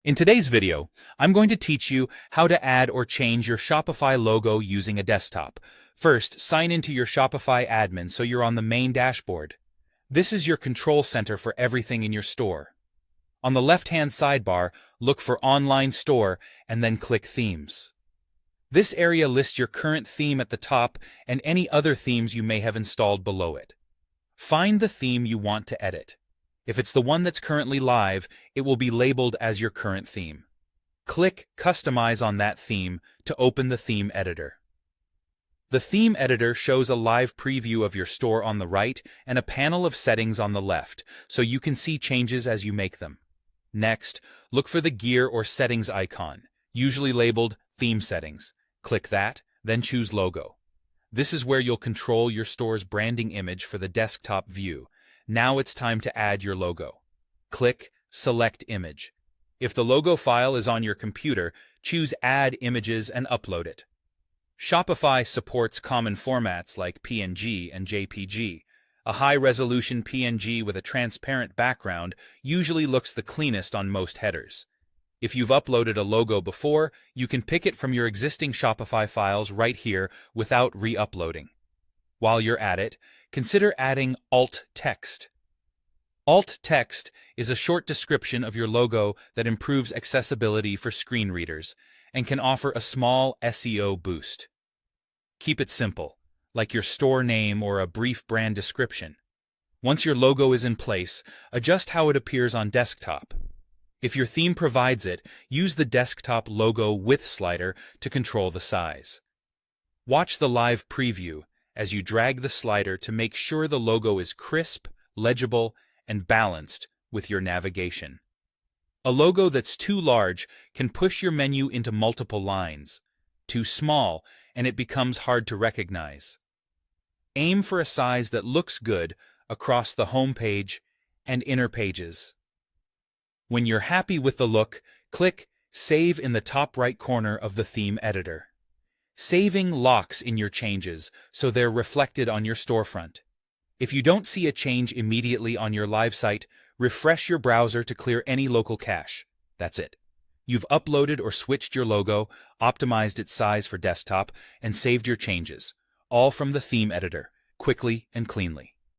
In today's video, I'm going to teach you how to add or change your Shopify logo using a desktop. First, sign into your Shopify admin so you're on the main dashboard. This is your control center for everything in your store. On the left-hand sidebar, look for Online Store and then click Themes. This area lists your current theme at the top and any other themes you may have installed below it. Find the theme you want to edit. If it's the one that's currently live, it will be labeled as your current theme. Click Customize on that theme to open the theme editor. The theme editor shows a live preview of your store on the right and a panel of settings on the left, so you can see changes as you make them. Next, look for the gear or settings icon, usually labeled Theme Settings. Click that, then choose Logo. This is where you'll control your store's branding image for the desktop view. Now it's time to add your logo. Click Select Image. If the logo file is on your computer, choose Add Images and upload it. Shopify supports common formats like PNG and JPG. A high-resolution PNG with a transparent background usually looks the cleanest on most headers. If you've uploaded a logo before, you can pick it from your existing Shopify files right here without re-uploading. While you're at it, consider adding alt text. Alt text is a short description of your logo that improves accessibility for screen readers and can offer a small SEO boost. Keep it simple, like your store name or a brief brand description. Once your logo is in place, adjust how it appears on desktop. If your theme provides it, use the desktop logo width slider to control the size. Watch the live preview as you drag the slider to make sure the logo is crisp, legible, and balanced with your navigation. A logo that's too large can push your menu into multiple lines. Too small, and it becomes hard to recognize. Aim for a size that looks good across the home page and inner pages. When you're happy with the look, click Save in the top right corner of the theme editor. Saving locks in your changes so they're reflected on your storefront. If you don't see a change immediately on your live site, refresh your browser to clear any local cache. That's it. You've uploaded or switched your logo, optimized its size for desktop, and saved your changes, all from the theme editor, quickly and cleanly.